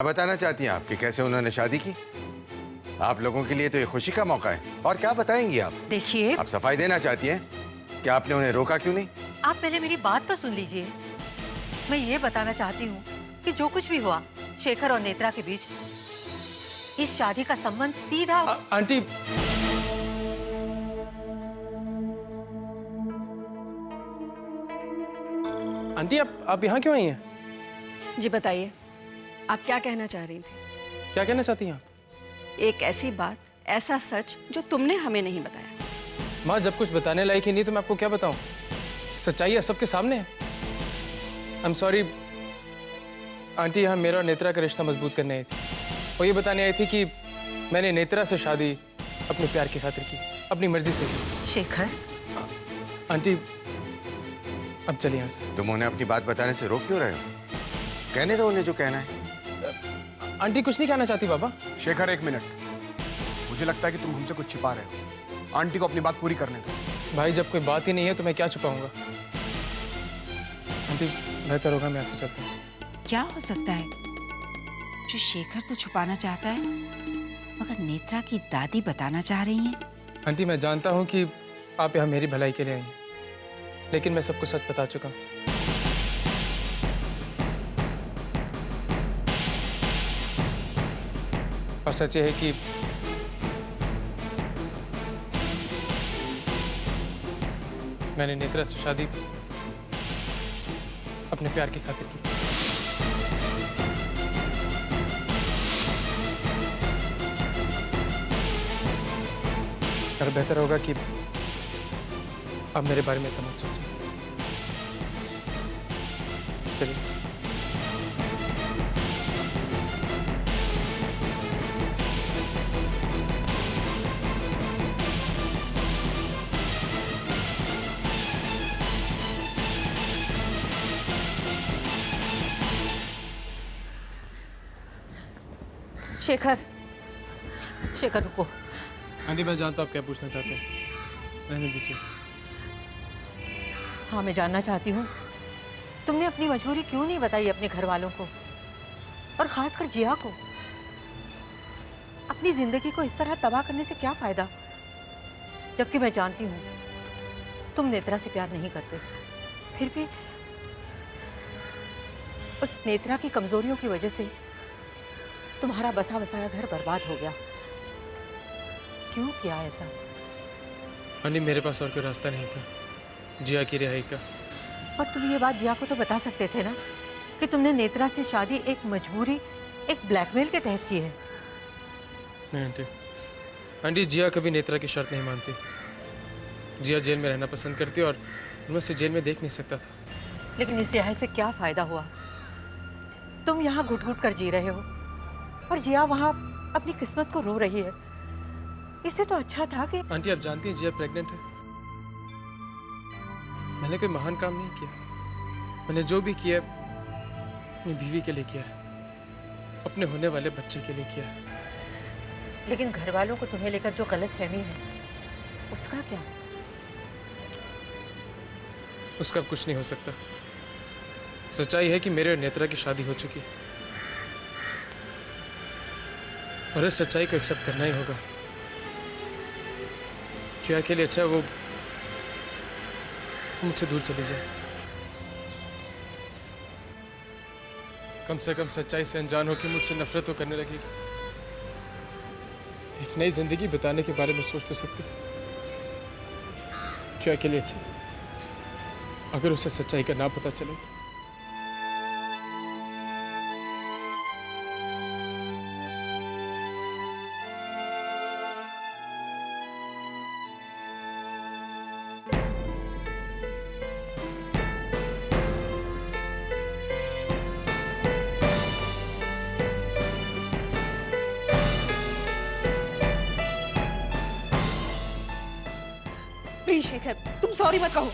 क्या बताना चाहती हैं आप कि कैसे उन्होंने शादी की? आप लोगों के लिए तो ये खुशी का मौका है। और क्या बताएंगी आप? देखिए, आप सफाई देना चाहती हैं कि आपने उन्हें रोका क्यों नहीं? आप पहले मेरी बात तो सुन लीजिए। मैं ये बताना चाहती हूँ कि जो कुछ भी हुआ शेखर और नेत्रा के बीच, इस शादी का संबंध सीधा आंटी, आंटी आप यहाँ क्यों आई हैं? जी बताइए, आप क्या कहना चाह रही थी? क्या कहना चाहती हैं आप? एक ऐसी बात, ऐसा सच जो तुमने हमें नहीं बताया। माँ, जब कुछ बताने लायक ही नहीं तो मैं आपको क्या बताऊं? सच्चाई है सबके सामने है। आई एम सॉरी आंटी, यहाँ मेरा और नेत्रा का रिश्ता मजबूत करने आई थी। वो ये बताने आई थी कि मैंने नेत्रा से शादी अपने प्यार की खातिर की, अपनी मर्जी से की। शेखर, आंटी अब चलिए यहाँ से। तुम उन्हें अपनी बात बताने से रोक क्यों रहे हो? कहने दो उन्हें जो कहना है। आंटी कुछ नहीं कहना चाहती बाबा। शेखर, एक मिनट। मुझे लगता है कि तुम हमसे कुछ छिपा रहे हो। आंटी को अपनी बात पूरी करने दो। भाई, जब कोई बात ही नहीं है तो मैं क्या छुपाऊंगा? आंटी बेहतर होगा मैं ऐसे चलता हूँ। क्या हो सकता है जो शेखर तो छुपाना चाहता है मगर नेत्रा की दादी बताना चाह रही हैं? आंटी, मैं जानता हूँ कि आप यहाँ मेरी भलाई के लिए आई हैं, लेकिन मैं सबको सच बता चुका हूँ। और सच ये है कि मैंने नेत्रा से शादी अपने प्यार की खातिर की। और बेहतर होगा कि आप मेरे बारे में इतना मत सोचिए। चलिए। शेखर, शेखर रुको। आंटी, मैं जानता हूँ आप क्या पूछना चाहते हैं, रहने दीजिए। हाँ, मैं जानना चाहती हूँ तुमने अपनी मजबूरी क्यों नहीं बताई अपने घर वालों को, और खासकर जिया को। अपनी जिंदगी को इस तरह तबाह करने से क्या फायदा, जबकि मैं जानती हूँ तुम नेत्रा से प्यार नहीं करते। फिर भी उस नेत्रा की कमजोरियों की वजह से तुम्हारा बसा बसाया घर बर्बाद हो गया। क्यों किया ऐसा? आंटी, मेरे पास और कोई रास्ता नहीं था जिया की रिहाई का। और तुम ये बात जिया को तो बता सकते थे ना कि तुमने नेत्रा से शादी एक मजबूरी, एक ब्लैकमेल के तहत की है। नहीं आंटी, आंटी जिया कभी नेत्रा की शर्त नहीं मानती। जिया जेल में रहना पसंद करती और मैं उसे जेल में देख नहीं सकता था। लेकिन इस रिहाई से क्या फायदा हुआ? तुम यहाँ घुट घुट कर जी रहे हो और जिया वहाँ अपनी किस्मत को रो रही है। इससे तो अच्छा था कि आंटी, आप जानती हैं जिया प्रेग्नेंट है। मैंने कोई महान काम नहीं किया। मैंने जो भी किया अपनी बीवी के लिए किया है, अपने होने वाले बच्चे के लिए किया है। लेकिन घर वालों को तुम्हें लेकर जो गलतफहमी है उसका क्या? उसका अब कुछ नहीं हो सकता। सच्चाई है कि मेरे और नेत्रा की शादी हो चुकी है और इस सच्चाई को एक्सेप्ट करना ही होगा। क्या के लिए अच्छा है वो मुझसे दूर चली जाए। कम से कम सच्चाई से अनजान होकर मुझसे नफरत तो करने लगेगी। एक नई जिंदगी बिताने के बारे में सोच तो सकती। क्या के लिए अच्छा अगर उसे सच्चाई का ना पता चले। प्लीज शेखर, तुम सॉरी मत कहो।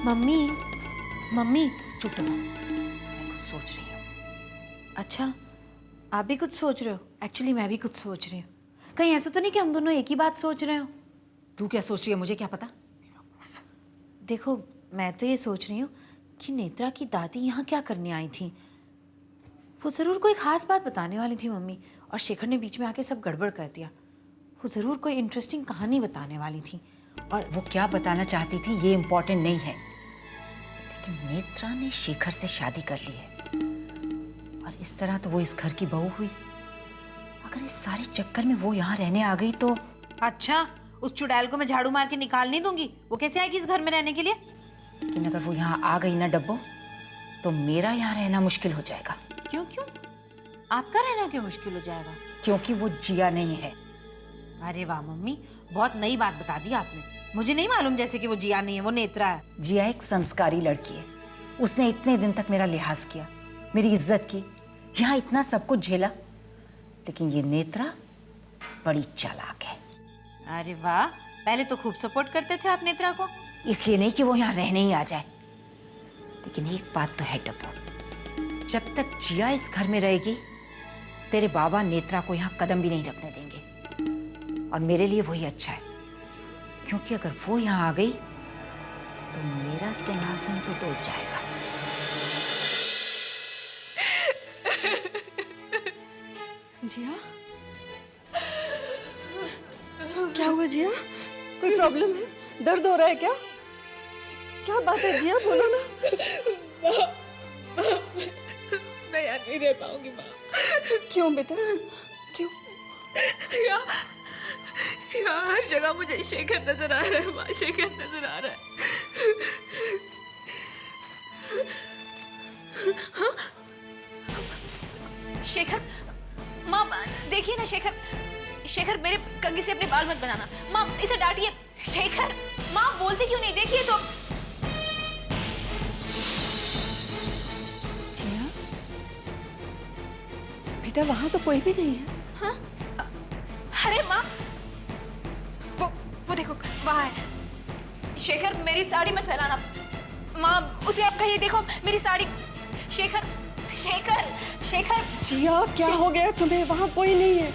मम्मी मम्मी चुप रहो, मैं कुछ सोच रही हूँ। अच्छा, आप भी कुछ सोच रहे हो? एक्चुअली मैं भी कुछ सोच रही हूँ। कहीं ऐसा तो नहीं कि हम दोनों एक ही बात सोच रहे हो? तू क्या सोच रही है, मुझे क्या पता? देखो, मैं तो ये सोच रही हूँ कि नेत्रा की दादी यहाँ क्या करने आई थी। वो ज़रूर कोई ख़ास बात बताने वाली थी मम्मी, और शेखर ने बीच में आके सब गड़बड़ कर दिया। वो ज़रूर कोई इंटरेस्टिंग कहानी बताने वाली थी। और वो क्या बताना चाहती थी ये इम्पोर्टेंट नहीं है, लेकिन नेत्रा ने शेखर से शादी कर ली है और इस तरह तो वो इस घर की बहू हुई। अगर इस सारे चक्कर में वो यहाँ रहने आ गई तो अच्छा, उस चुड़ैल को मैं झाड़ू मार के निकाल नहीं दूंगी। वो कैसे आएगी इस घर में रहने के लिए? लेकिन अगर वो यहाँ आ गई ना डब्बो, तो मेरा यहाँ रहना मुश्किल हो जाएगा। क्यों क्यों? आपका रहना क्यों मुश्किल हो जाएगा? क्योंकि वो जिया नहीं है। अरे वाह मम्मी, बहुत नई बात बता दी आपने। मुझे नहीं मालूम जैसे कि वो जिया नहीं है, वो नेत्रा है। जिया एक संस्कारी लड़की है। उसने इतने दिन तक मेरा लिहाज किया, मेरी इज्जत की, यहाँ इतना सब कुछ झेला। लेकिन ये नेत्रा बड़ी चालाक है। अरे वाह, पहले तो खूब सपोर्ट करते थे आप नेत्रा को। इसलिए नहीं कि वो यहाँ रहने ही आ जाए, लेकिन एक बात तो है डब्बो, जब तक जिया इस घर में रहेगी तेरे बाबा नेत्रा को यहाँ कदम भी नहीं रखने देंगे। और मेरे लिए वही अच्छा है, क्योंकि अगर वो यहाँ आ गई तो मेरा सिंहासन तो डूब जाएगा। जिया, क्या हुआ जिया? कोई प्रॉब्लम है? दर्द हो रहा है क्या? क्या बात है जिया, बोलो ना। मैं यहाँ नहीं रह पाऊंगी माँ। क्यों बेटा, क्यों? यहाँ हर जगह मुझे शेखर नजर आ रहा है माँ, शेखर नजर आ रहा है। हाँ? शेखर, माँ देखिए ना, शेखर, शेखर मेरे कंघी से अपने बाल मत बनाना। माँ इसे डांटिए। शेखर, माँ बोलती क्यों नहीं? देखिए तो। जिया, बेटा वहां तो कोई भी नहीं है। हाँ? अरे माँ, वो देखो वहाँ है। शेखर मेरी साड़ी मत फैलाना। माँ उसे आप कहिए, देखो मेरी साड़ी। शेखर, शेखर, शेखर। जिया क्या हो गया तुम्हें? वहां कोई नहीं है।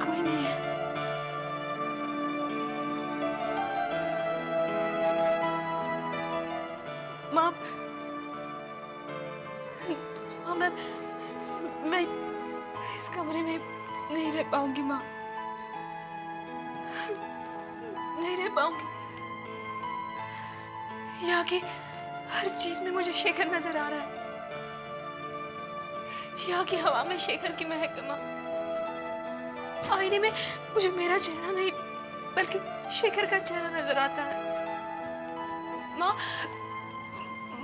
कोई नहीं है। माँ, मैं इस कमरे में नहीं रह पाऊंगी माँ, नहीं रह पाऊंगी। यहाँ की हर चीज में मुझे शेखर नजर आ रहा है। यहाँ की हवा में शेखर की महक है माँ। आईने में मुझे मेरा चेहरा नहीं बल्कि शेखर का चेहरा नजर आता है। माँ,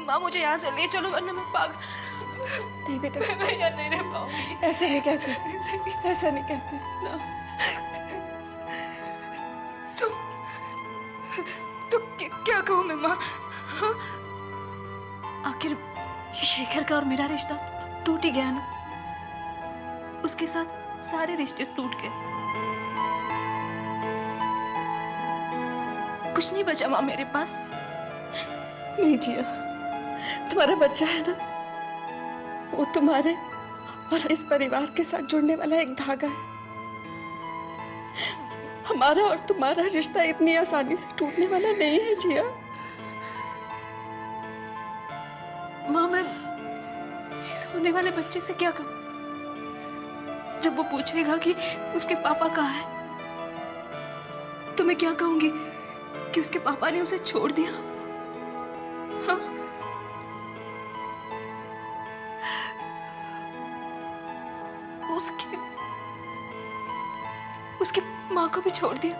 माँ मुझे यहाँ से ले चलो वरना मैं पागल। नहीं बेटा, मैं यहाँ नहीं रह पाऊंगी। ऐसे नहीं कहते, ऐसा नहीं कहते ना। तो क्या कहूँ मैं माँ? हाँ? आखिर शेखर का और मेरा रिश्ता टूट ही गया ना। उसके साथ सारे रिश्ते टूट गए। कुछ नहीं बचा माँ मेरे पास। नहीं जिया, तुम्हारा बच्चा है ना, वो तुम्हारे और इस परिवार के साथ जुड़ने वाला एक धागा है। हमारा और तुम्हारा रिश्ता इतनी आसानी से टूटने वाला नहीं है जिया। माँ मैं इस होने वाले बच्चे से क्या कहूँ? जब वो पूछेगा कि उसके पापा कहाँ हैं, तो मैं क्या कहूंगी? कि उसके पापा ने उसे छोड़ दिया? हाँ? उसकी माँ को भी छोड़ दिया।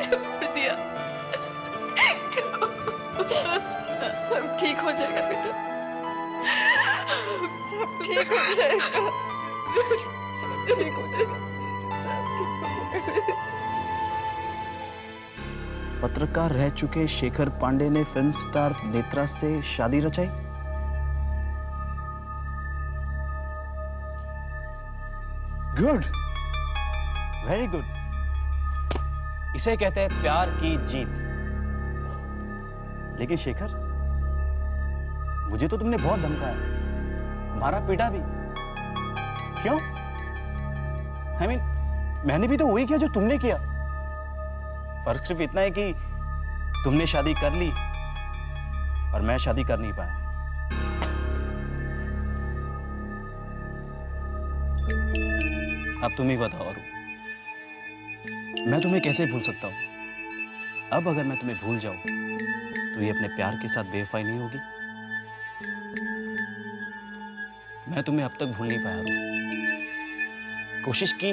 छोड़ दिया। सब ठीक हो जाएगा बेटा, सब ठीक हो जाएगा, सब ठीक हो जाएगा, सब ठीक हो जाएगा। पत्रकार रह चुके शेखर पांडे ने फिल्म स्टार नेत्रा से शादी रचाई? Good, very good. इसे कहते हैं प्यार की जीत। लेकिन शेखर, मुझे तो तुमने बहुत धमकाया, मारा पीटा भी। क्यों? I mean, मैंने भी तो वही किया जो तुमने किया। फर्क सिर्फ इतना है कि तुमने शादी कर ली और मैं शादी कर नहीं पाया। अब तुम ही बताओ अरु, मैं तुम्हें कैसे भूल सकता हूं? अब अगर मैं तुम्हें भूल जाऊं तो ये अपने प्यार के साथ बेवफाई नहीं होगी? मैं तुम्हें अब तक भूल नहीं पाया अरु। कोशिश की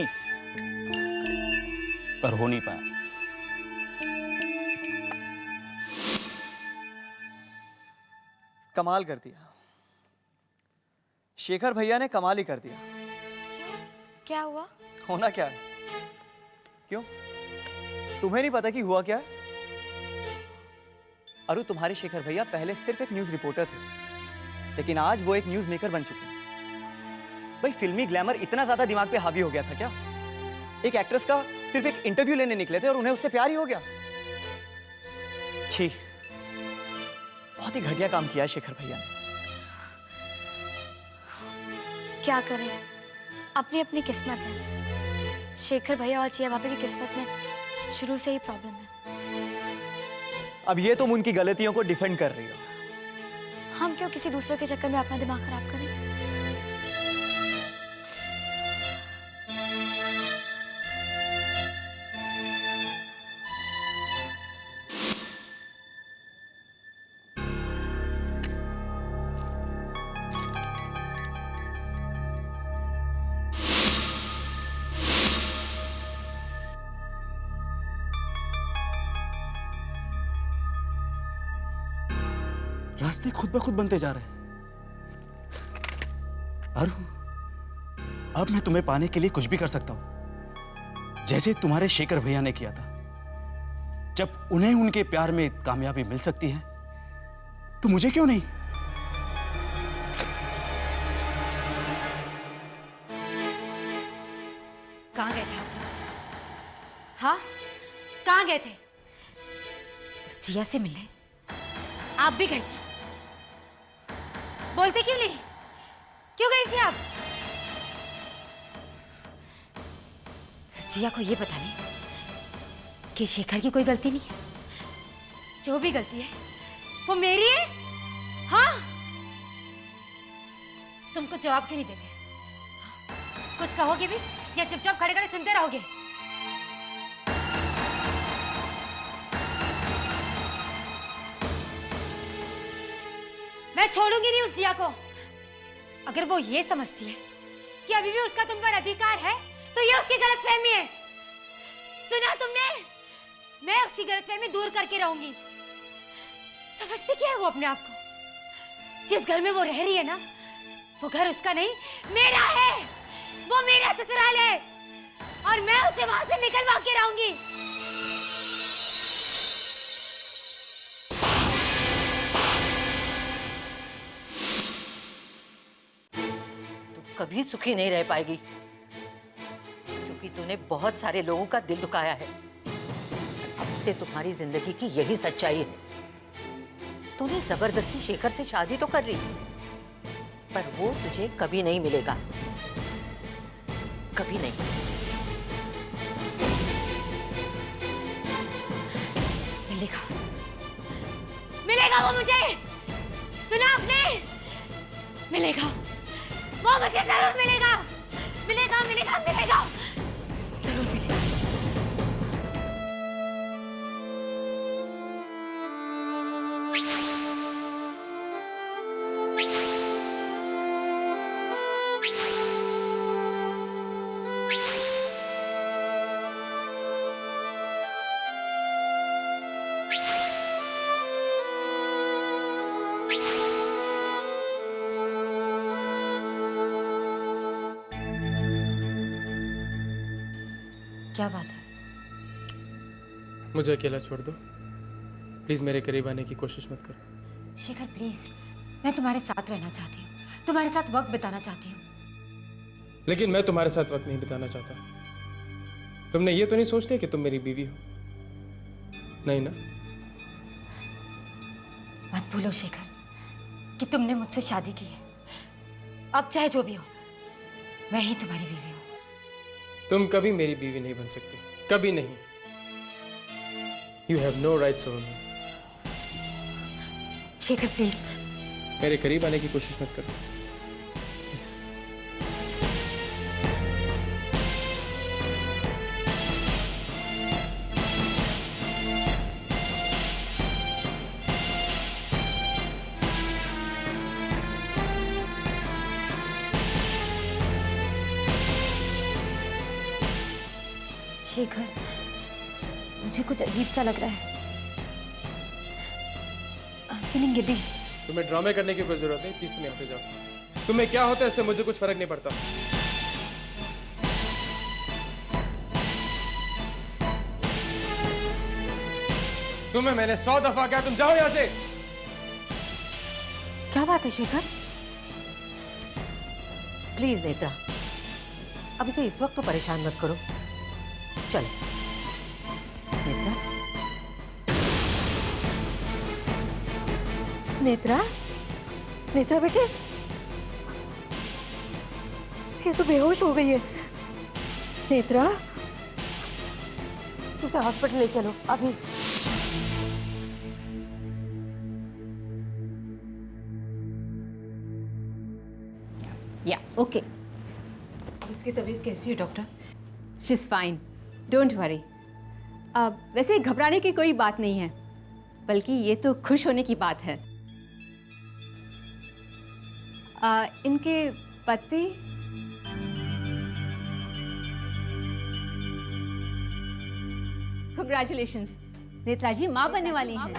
पर हो नहीं पाया। कमाल कर दिया शेखर भैया ने, कमाल ही कर दिया। क्या हुआ? होना क्या है? क्यों, तुम्हें नहीं पता कि हुआ क्या है? अरु, तुम्हारे शेखर भैया पहले सिर्फ एक न्यूज रिपोर्टर थे, लेकिन आज वो एक न्यूज मेकर बन चुके हैं। भाई, फिल्मी ग्लैमर इतना ज्यादा दिमाग पे हावी हो गया था क्या? एक एक्ट्रेस का सिर्फ एक इंटरव्यू लेने निकले थे और उन्हें उससे प्यार ही हो गया। छी, बहुत ही घटिया काम किया है शेखर भैया ने। क्या करें, अपनी अपनी किस्मत है। शेखर भैया और चिया भाभी की किस्मत में शुरू से ही प्रॉब्लम है। अब ये तुम उनकी गलतियों को डिफेंड कर रही हो। हम क्यों किसी दूसरे के चक्कर में अपना दिमाग खराब करें? रास्ते खुद ब खुद बनते जा रहे हैं। अरु, अब मैं तुम्हें पाने के लिए कुछ भी कर सकता हूं, जैसे तुम्हारे शेखर भैया ने किया था। जब उन्हें उनके प्यार में कामयाबी मिल सकती है तो मुझे क्यों नहीं? कहाँ गए थे आप? हाँ, कहाँ गए थे? उस जिया से मिलने। आप भी गई थी? बोलते क्यों नहीं? क्यों गई थी आप? जिया को ये बताने कि शेखर की कोई गलती नहीं है। जो भी गलती है वो मेरी है। हाँ, तुम कुछ जवाब क्यों नहीं देते? कुछ कहोगे भी या चुपचाप खड़े खड़े सुनते रहोगे? मैं छोड़ूंगी नहीं उस जिया को। अगर वो ये समझती है कि अभी भी उसका तुम पर अधिकार है तो ये उसकी गलतफहमी है। सुना तुमने? मैं उसकी गलतफहमी दूर करके रहूंगी। समझती क्या है वो अपने आप को? जिस घर में वो रह रही है ना, वो घर उसका नहीं, मेरा है। वो मेरा ससुराल है और मैं उसे वहां से निकलवा के रहूंगी। कभी सुखी नहीं रह पाएगी, क्योंकि तूने बहुत सारे लोगों का दिल दुखाया है। अब से तुम्हारी जिंदगी की यही सच्चाई है। तूने जबरदस्ती शेखर से शादी तो कर ली, पर वो तुझे कभी नहीं मिलेगा, कभी नहीं। मिलेगा, मिलेगा वो मुझे। सुना आपने? मिलेगा, वो मुझे जरूर मिलेगा। मिलेगा, मिलेगा, मिलेगा, जरूर मिलेगा। क्या बात है? मुझे अकेला छोड़ दो। प्लीज मेरे करीब आने की कोशिश मत करो। शेखर प्लीज, मैं तुम्हारे साथ रहना चाहती हूँ, तुम्हारे साथ वक्त बिताना चाहती हूँ। लेकिन मैं तुम्हारे साथ वक्त नहीं बिताना चाहता। तुमने ये तो नहीं सोचते कि तुम मेरी बीवी हो? नहीं ना? मत भूलो शेखर कि तुमने मुझसे शादी की है। अब चाहे जो भी हो, मैं ही तुम्हारी बीवी हूँ। तुम कभी मेरी बीवी नहीं बन सकती, कभी नहीं। You have no rights over me. Shekhar please, मेरे करीब आने की कोशिश मत करो। Please. शेखर, मुझे कुछ अजीब सा लग रहा है। I'm feeling giddy। तुम्हें ड्रामे करने की कोई जरूरत नहीं। प्लीज तुम यहाँ से जाओ। तुम्हें क्या होता है इससे मुझे कुछ फर्क नहीं पड़ता। तुम्हें मैंने 100 दफा कहा तुम जाओ यहाँ से। क्या बात है शेखर? प्लीज नेत्रा, अब इसे इस वक्त तो परेशान मत करो। चल नेत्रा। नेत्रा, नेत्रा बेटे, ये तो बेहोश हो गई है। नेत्रा, उसे हॉस्पिटल ले चलो अभी। या ओके, उसकी तबीयत कैसी है doctor? She is fine, don't worry. वैसे घबराने की कोई बात नहीं है, बल्कि ये तो खुश होने की बात है। इनके पति कंग्रेचुलेशंस, नेत्रा जी माँ बनने वाली हैं।